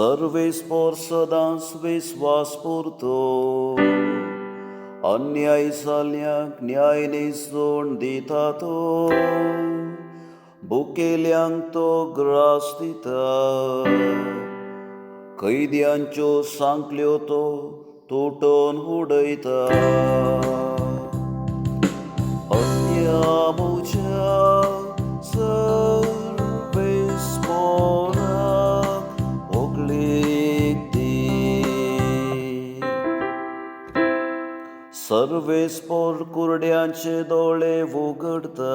सर्वेस्पोर सदांच विश्वास पुरतो, अन्याय जाल्यांक न्याय न्हिसोवन दिता तो, भुकेल्यांक तो ग्रास दिता, कैद्यांच्यो सांखल्यो तो तुटोवन उडयता. अन्यामुच्या सर्वेस्पोराक ओगलीक दी. सर्वेस्पोर कुरड्यांचे दोळे उगडता,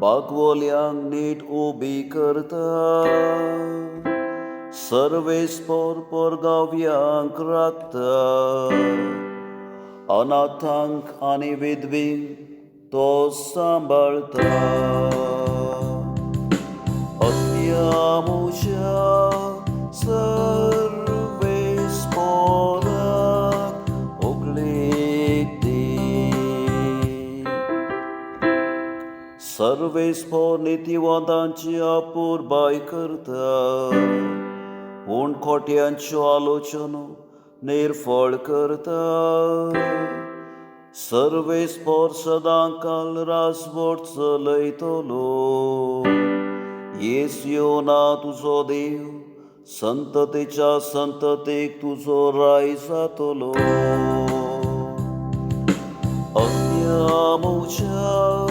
बागवोल्यांक नीट उबी करता. सर्वेस्पोर पोरगांव्यांक राखता, अनाथांक आनी विधवींक तो सांबाळता. अन्यामुच्या सर्वेस्पोराक ओगलीक दी. सर्वेस्पोर नितिवंतांची आपुरबाय करता, पूण खोट्यांच्यो आलोचनो निर्फळ करता. सर्वेस्पोर सदांकाल राजवट चलयतलो, येसुना तुजो देव, संततेच्या संततेक तुजो राय जातलो. अन्यामुच्या